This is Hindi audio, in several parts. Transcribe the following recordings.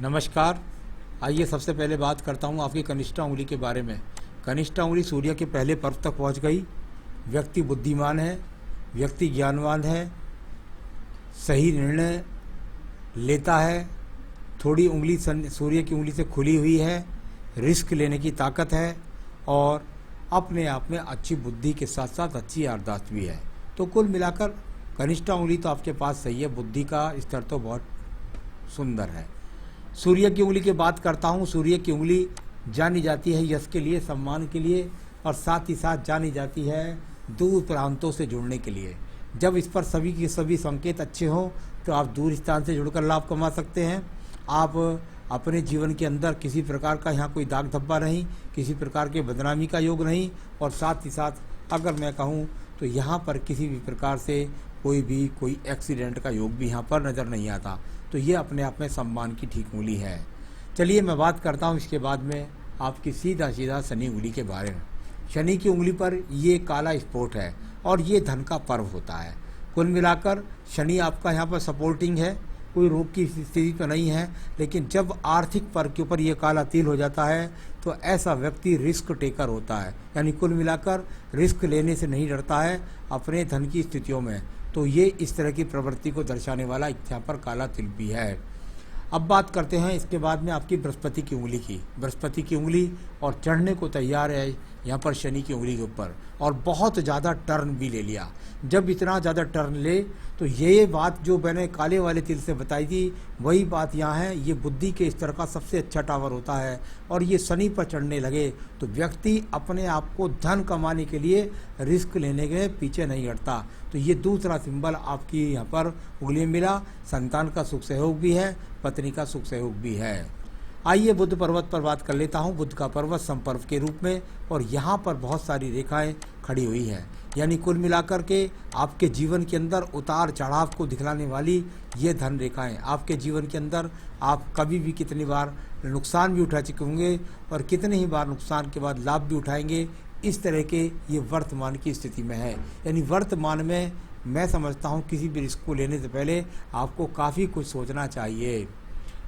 नमस्कार। आइए सबसे पहले बात करता हूँ आपकी कनिष्ठा उंगली के बारे में। कनिष्ठा उंगली सूर्य के पहले पर्व तक पहुँच गई। व्यक्ति बुद्धिमान है, व्यक्ति ज्ञानवान है, सही निर्णय लेता है। थोड़ी उंगली सूर्य की उंगली से खुली हुई है, रिस्क लेने की ताकत है और अपने आप में अच्छी बुद्धि के साथ साथ अच्छी याददाश्त भी है। तो कुल मिलाकर कनिष्ठा उंगली तो आपके पास सही है, बुद्धि का स्तर तो बहुत सुंदर है। सूर्य की उंगली की बात करता हूँ। सूर्य की उंगली जानी जाती है यश के लिए, सम्मान के लिए और साथ ही साथ जानी जाती है दूर प्रांतों से जुड़ने के लिए। जब इस पर सभी के सभी संकेत अच्छे हों तो आप दूर स्थान से जुड़कर लाभ कमा सकते हैं। आप अपने जीवन के अंदर किसी प्रकार का यहाँ कोई दाग धब्बा नहीं, किसी प्रकार के बदनामी का योग नहीं और साथ ही साथ अगर मैं कहूँ तो यहाँ पर किसी भी प्रकार से कोई एक्सीडेंट का योग भी यहाँ पर नज़र नहीं आता। तो ये अपने आप में सम्मान की ठीक उंगली है। चलिए मैं बात करता हूँ इसके बाद में आपकी सीधा शनि उंगली के बारे में। शनि की उंगली पर ये काला स्पॉट है और ये धन का पर्व होता है। कुल मिलाकर शनि आपका यहाँ पर सपोर्टिंग है, कोई रोग की स्थिति तो नहीं है, लेकिन जब आर्थिक पर्व के ऊपर ये काला तिल हो जाता है तो ऐसा व्यक्ति रिस्क टेकर होता है, यानी कुल मिलाकर रिस्क लेने से नहीं डरता है अपने धन की स्थितियों में। तो ये इस तरह की प्रवृत्ति को दर्शाने वाला यहाँ पर काला तिल भी है। अब बात करते हैं इसके बाद में आपकी बृहस्पति की उंगली की। बृहस्पति की उंगली और चढ़ने को तैयार है यहाँ पर शनि की उंगली के ऊपर और बहुत ज़्यादा टर्न भी ले लिया। जब इतना ज़्यादा टर्न ले तो ये बात जो मैंने काले वाले तिल से बताई थी वही बात यहाँ है। ये बुद्धि के स्तर का सबसे अच्छा टावर होता है और ये शनि पर चढ़ने लगे तो व्यक्ति अपने आप को धन कमाने के लिए रिस्क लेने के पीछे नहीं हटता। तो ये दूसरा सिंबल आपकी यहाँ पर उंगली में मिला। संतान का सुख सहयोग भी है, पत्नी का सुख सहयोग भी है। आइए बुध पर्वत पर बात कर लेता हूँ। बुध का पर्वत संपर्व के रूप में और यहाँ पर बहुत सारी रेखाएं खड़ी हुई हैं, यानी कुल मिलाकर के आपके जीवन के अंदर उतार चढ़ाव को दिखलाने वाली ये धन रेखाएं। आपके जीवन के अंदर आप कभी भी कितनी बार नुकसान भी उठा चुके होंगे और कितने ही बार नुकसान के बाद लाभ भी उठाएंगे। इस तरह के ये वर्तमान की स्थिति में है, यानी वर्तमान में मैं समझता हूँ किसी भी रिस्क को लेने से पहले आपको काफ़ी कुछ सोचना चाहिए।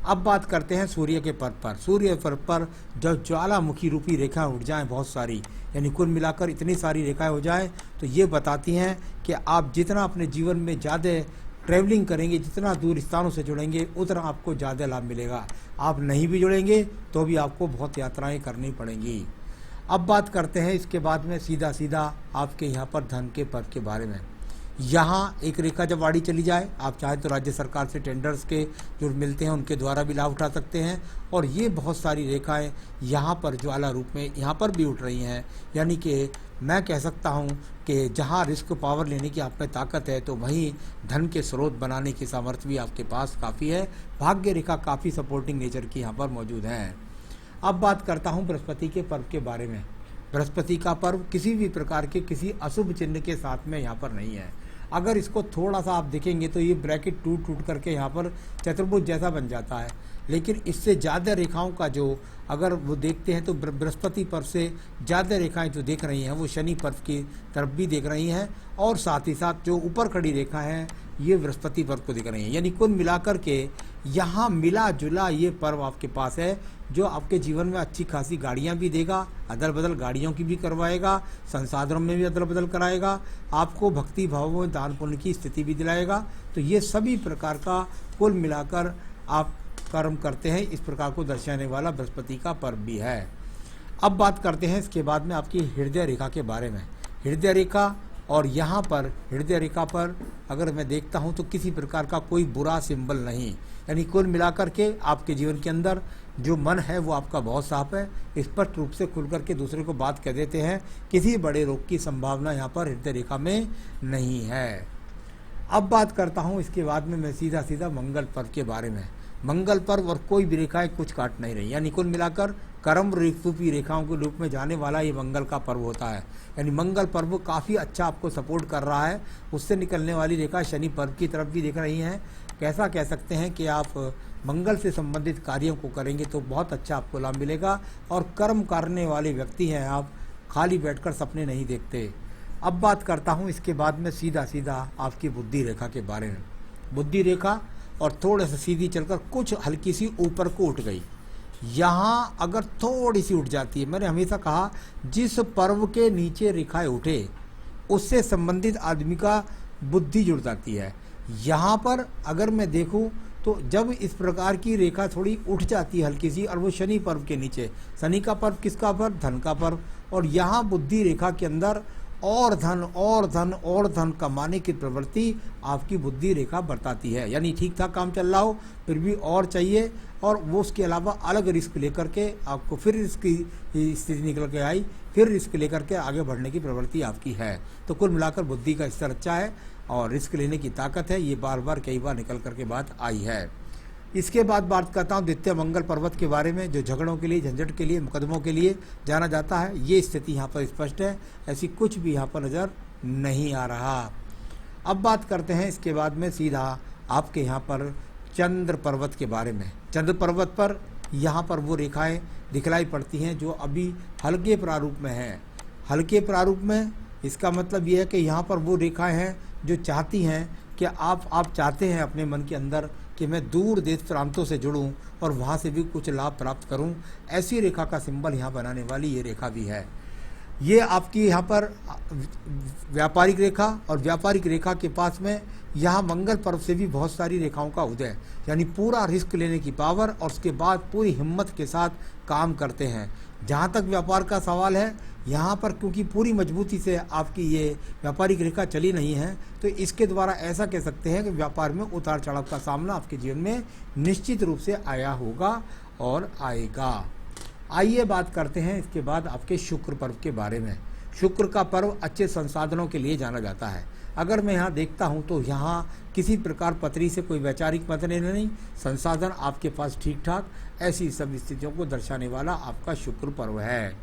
अब बात करते हैं सूर्य के पर्व पर। सूर्य पर्व पर जब ज्वालामुखी रूपी रेखा उठ जाएं बहुत सारी, यानी कुल मिलाकर इतनी सारी रेखाएं हो जाएं तो ये बताती हैं कि आप जितना अपने जीवन में ज़्यादा ट्रैवलिंग करेंगे, जितना दूर स्थानों से जुड़ेंगे उतना आपको ज़्यादा लाभ मिलेगा। आप नहीं भी जुड़ेंगे तो भी आपको बहुत यात्राएँ करनी पड़ेंगी। अब बात करते हैं इसके बाद में सीधा आपके यहाँ पर धन के पर्व के बारे में। यहाँ एक रेखा जब आड़ी चली जाए, आप चाहे तो राज्य सरकार से टेंडर्स के जो मिलते हैं उनके द्वारा भी लाभ उठा सकते हैं और ये बहुत सारी रेखाएं यहाँ पर ज्वाला रूप में यहाँ पर भी उठ रही हैं। यानी कि मैं कह सकता हूँ कि जहाँ रिस्क पावर लेने की आप में ताकत है तो वहीं धन के स्रोत बनाने की सामर्थ्य भी आपके पास काफ़ी है। भाग्य रेखा काफ़ी सपोर्टिंग नेचर की यहाँ पर मौजूद है। अब बात करता हूँ बृहस्पति के पर्व के बारे में। बृहस्पति का पर्व किसी भी प्रकार के किसी अशुभ चिन्ह के साथ में यहाँ पर नहीं है। अगर इसको थोड़ा सा आप देखेंगे तो ये ब्रैकेट टूट करके यहाँ पर चतुर्भुज जैसा बन जाता है, लेकिन इससे ज़्यादा रेखाओं का जो अगर वो देखते हैं तो बृहस्पति पर्व से ज़्यादा रेखाएं जो देख रही हैं वो शनि पर्व की तरफ भी देख रही हैं और साथ ही साथ जो ऊपर खड़ी रेखा है ये बृहस्पति पर्व को दिख रही हैं। यानी कुल मिलाकर के यहाँ मिला जुला ये पर्व आपके पास है जो आपके जीवन में अच्छी खासी गाड़ियाँ भी देगा, अदल बदल गाड़ियों की भी करवाएगा, संसाधनों में भी अदल बदल कराएगा, आपको भक्ति भाव में दान पुण्य की स्थिति भी दिलाएगा। तो ये सभी प्रकार का कुल मिलाकर आप कर्म करते हैं इस प्रकार को दर्शाने वाला बृहस्पति का पर्व भी है। अब बात करते हैं इसके बाद में आपकी हृदय रेखा के बारे में। हृदय रेखा और यहाँ पर हृदय रेखा पर अगर मैं देखता हूँ तो किसी प्रकार का कोई बुरा सिंबल नहीं, यानी कुल मिलाकर के आपके जीवन के अंदर जो मन है वो आपका बहुत साफ है, स्पष्ट रूप से खुल करके दूसरे को बात कह देते हैं। किसी बड़े रोग की संभावना यहाँ पर हृदय रेखा में नहीं है। अब बात करता हूँ इसके बाद में मैं सीधा मंगल पर्व के बारे में। मंगल पर्व और कोई भी रेखाएं कुछ काट नहीं रही, यानी कुल मिलाकर कर्म रूपी रेखाओं के रूप में जाने वाला ये मंगल का पर्व होता है। यानी मंगल पर्व काफ़ी अच्छा आपको सपोर्ट कर रहा है। उससे निकलने वाली रेखा शनि पर्व की तरफ भी दिख रही हैं। कैसा कह सकते हैं कि आप मंगल से संबंधित कार्यों को करेंगे तो बहुत अच्छा आपको लाभ मिलेगा और कर्म करने वाले व्यक्ति हैं आप, खाली बैठकर सपने नहीं देखते। अब बात करता हूँ इसके बाद में सीधा आपकी बुद्धि रेखा के बारे में। बुद्धि रेखा और थोड़ा सा सीधी चलकर कुछ हल्की सी ऊपर को उठ गई। यहाँ अगर थोड़ी सी उठ जाती है, मैंने हमेशा कहा जिस पर्व के नीचे रेखाएं उठे उससे संबंधित आदमी का बुद्धि जुड़ जाती है। यहाँ पर अगर मैं देखूं तो जब इस प्रकार की रेखा थोड़ी उठ जाती है हल्की सी, और वो शनि पर्व के नीचे, शनि का पर्व किसका पर्व? धन का पर्व, और यहाँ बुद्धि रेखा के अंदर और धन और धन और धन कमाने की प्रवृत्ति आपकी बुद्धि रेखा बरताती है। यानी ठीक ठाक काम चल रहा हो फिर भी और चाहिए, और वो उसके अलावा अलग रिस्क लेकर के आपको फिर रिस्क की स्थिति निकल के आई, फिर रिस्क लेकर के आगे बढ़ने की प्रवृत्ति आपकी है। तो कुल मिलाकर बुद्धि का स्तर अच्छा है और रिस्क लेने की ताकत है। ये बार बार कई बार निकल करके बात आई है। इसके बाद बात करता हूँ द्वितीय मंगल पर्वत के बारे में, जो झगड़ों के लिए, झंझट के लिए, मुकदमों के लिए जाना जाता है। ये स्थिति यहाँ पर स्पष्ट है, ऐसी कुछ भी यहाँ पर नज़र नहीं आ रहा। अब बात करते हैं इसके बाद में सीधा आपके यहाँ पर चंद्र पर्वत के बारे में। चंद्र पर्वत पर यहाँ पर वो रेखाएं दिखलाई पड़ती हैं जो अभी हल्के प्रारूप में हैं। हल्के प्रारूप में इसका मतलब ये है कि यहाँ पर वो रेखाएं हैं जो चाहती हैं कि आप चाहते हैं अपने मन के अंदर कि मैं दूर देश प्रांतों से जुड़ूं और वहाँ से भी कुछ लाभ प्राप्त करूं। ऐसी रेखा का सिंबल यहाँ बनाने वाली ये रेखा भी है। ये आपकी यहाँ पर व्यापारिक रेखा, और व्यापारिक रेखा के पास में यहाँ मंगल पर्व से भी बहुत सारी रेखाओं का उदय, यानी पूरा रिस्क लेने की पावर, और उसके बाद पूरी हिम्मत के साथ काम करते हैं। जहाँ तक व्यापार का सवाल है, यहाँ पर क्योंकि पूरी मजबूती से आपकी ये व्यापारिक रेखा चली नहीं है, तो इसके द्वारा ऐसा कह सकते हैं कि व्यापार में उतार चढ़ाव का सामना आपके जीवन में निश्चित रूप से आया होगा और आएगा। आइए बात करते हैं इसके बाद आपके शुक्र पर्व के बारे में। शुक्र का पर्व अच्छे संसाधनों के लिए जाना जाता है। अगर मैं यहाँ देखता हूँ तो यहाँ किसी प्रकार पत्री से कोई वैचारिक मत नहीं, संसाधन आपके पास ठीक ठाक, ऐसी सब स्थितियों को दर्शाने वाला आपका शुक्र पर्व है।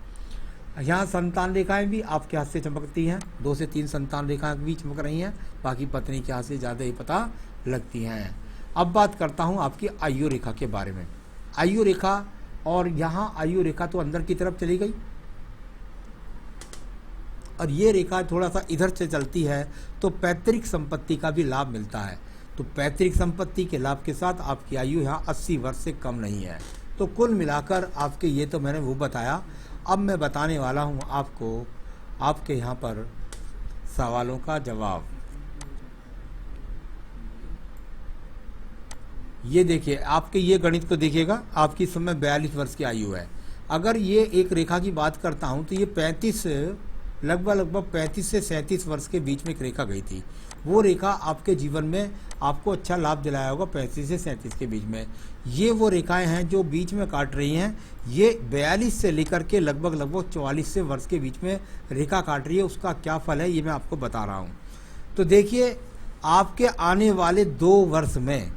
यहाँ संतान रेखाएं भी आपके हाथ से चमकती हैं, 2 से 3 संतान रेखाएं भी चमक रही हैं, बाकी पत्नी के हाथ से ज़्यादा ही पता लगती हैं। अब बात करता हूँ आपकी आयु रेखा के बारे में। आयु रेखा, और यहाँ आयु रेखा तो अंदर की तरफ चली गई, और ये रेखा थोड़ा सा इधर से चलती है तो पैतृक संपत्ति का भी लाभ मिलता है। तो पैतृक संपत्ति के लाभ के साथ आपकी आयु यहाँ 80 वर्ष से कम नहीं है। तो कुल मिलाकर आपके, ये तो मैंने वो बताया, अब मैं बताने वाला हूँ आपको आपके यहाँ पर सवालों का जवाब। ये देखिए, आपके ये गणित को देखिएगा, आपकी इस समय 42 वर्ष की आयु है। अगर ये एक रेखा की बात करता हूँ तो ये लगभग 35 से 37 वर्ष के बीच में एक रेखा गई थी। वो रेखा आपके जीवन में आपको अच्छा लाभ दिलाया होगा 35 से 37 के बीच में। ये वो रेखाएं हैं जो बीच में काट रही हैं। ये 42 से लेकर के लगभग 44 से वर्ष के बीच में रेखा काट रही है। उसका क्या फल है ये मैं आपको बता रहा हूँ। तो देखिए, आपके आने वाले 2 वर्ष में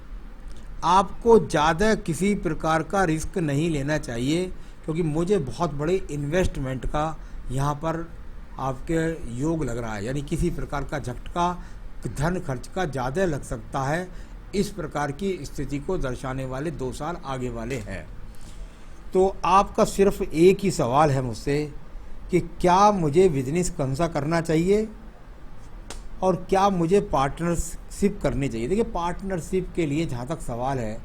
आपको ज़्यादा किसी प्रकार का रिस्क नहीं लेना चाहिए, क्योंकि मुझे बहुत बड़े इन्वेस्टमेंट का यहाँ पर आपके योग लग रहा है। यानी किसी प्रकार का झटका, धन खर्च का ज़्यादा लग सकता है। इस प्रकार की स्थिति को दर्शाने वाले 2 साल आगे वाले हैं। तो आपका सिर्फ एक ही सवाल है मुझसे कि क्या मुझे बिजनेस कौन सा करना चाहिए और क्या मुझे पार्टनरशिप करनी चाहिए। देखिए, पार्टनरशिप के लिए जहाँ तक सवाल है,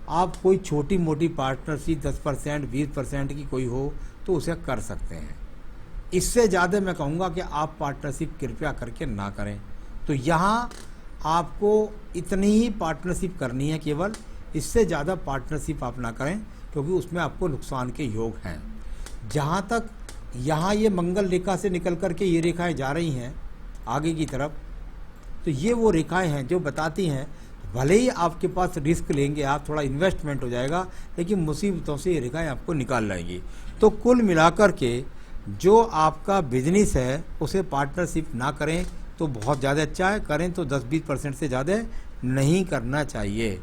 आप कोई छोटी मोटी पार्टनरशिप 10% 20% की कोई हो तो उसे कर सकते हैं। इससे ज़्यादा मैं कहूँगा कि आप पार्टनरशिप कृपया करके ना करें। तो यहाँ आपको इतनी ही पार्टनरशिप करनी है केवल, इससे ज़्यादा पार्टनरशिप आप ना करें, क्योंकि उसमें आपको नुकसान के योग हैं। जहाँ तक यहाँ ये मंगल रेखा से निकल कर के ये रेखाएं जा रही हैं आगे की तरफ, तो ये वो रेखाएं हैं जो बताती हैं भले ही आपके पास रिस्क लेंगे आप, थोड़ा इन्वेस्टमेंट हो जाएगा, लेकिन मुसीबतों से ये रेखाएं आपको निकाल लाएंगी। तो कुल मिलाकर के जो आपका बिजनेस है उसे पार्टनरशिप ना करें तो बहुत ज़्यादा अच्छा है, करें तो 10-20% से ज़्यादा नहीं करना चाहिए।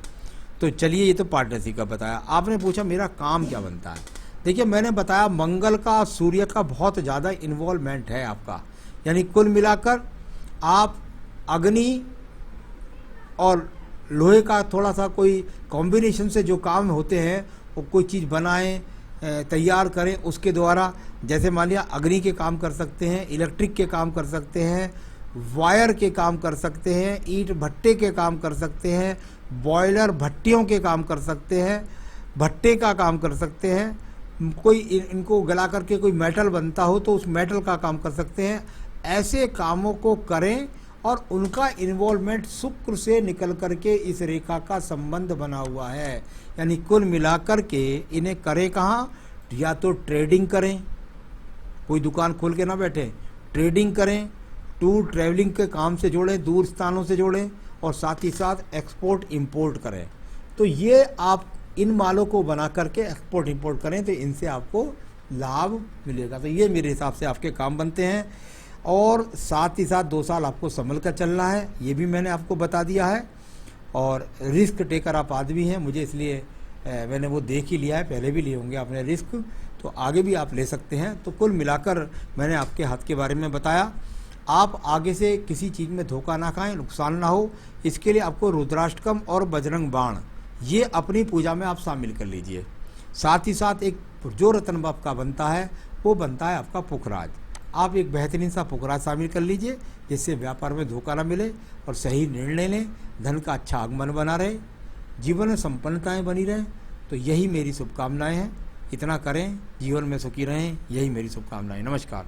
तो चलिए, ये तो पार्टनरशिप का बताया। आपने पूछा मेरा काम क्या बनता है। देखिए, मैंने बताया मंगल का, सूर्य का बहुत ज़्यादा इन्वॉल्वमेंट है आपका। यानी कुल मिलाकर आप अग्नि और लोहे का थोड़ा सा कोई कॉम्बिनेशन से जो काम होते हैं, वो कोई चीज़ बनाएं, तैयार करें, उसके द्वारा जैसे मान लिया अग्नि के काम कर सकते हैं, इलेक्ट्रिक के काम कर सकते हैं, वायर के काम कर सकते हैं, ईंट भट्टे के काम कर सकते हैं, बॉयलर भट्टियों के काम कर सकते हैं, भट्टे का काम कर सकते हैं, कोई इनको गला करके कोई मेटल बनता हो तो उस मेटल का काम कर सकते हैं। ऐसे कामों को करें और उनका इन्वॉल्वमेंट शुक्र से निकल करके इस रेखा का संबंध बना हुआ है। यानी कुल मिलाकर के इन्हें करें कहाँ, या तो ट्रेडिंग करें, कोई दुकान खोल के ना बैठे, ट्रेडिंग करें, टूर ट्रैवलिंग के काम से जोड़ें, दूर स्थानों से जोड़ें, और साथ ही साथ एक्सपोर्ट इंपोर्ट करें। तो ये आप इन मालों को बना करके एक्सपोर्ट इंपोर्ट करें तो इनसे आपको लाभ मिलेगा। तो ये मेरे हिसाब से आपके काम बनते हैं। और साथ ही साथ 2 साल आपको संभल कर चलना है, ये भी मैंने आपको बता दिया है। और रिस्क टेकर आप आदमी हैं, मुझे इसलिए मैंने वो देख ही लिया है, पहले भी लिए होंगे आपने रिस्क, तो आगे भी आप ले सकते हैं। तो कुल मिलाकर मैंने आपके हाथ के बारे में बताया। आप आगे से किसी चीज़ में धोखा ना खाएं, नुकसान ना हो, इसके लिए आपको रुद्राष्टकम और बजरंग बाण ये अपनी पूजा में आप शामिल कर लीजिए। साथ ही साथ एक जो रतन बाप का बनता है वो बनता है आपका पुखराज। आप एक बेहतरीन सा पुखराज शामिल कर लीजिए, जिससे व्यापार में धोखा ना मिले और सही निर्णय लें, धन का अच्छा आगमन बना रहे, जीवन में संपन्नताएँ बनी रहें। तो यही मेरी शुभकामनाएँ हैं। इतना करें, जीवन में सुखी रहें, यही मेरी शुभकामनाएँ। नमस्कार।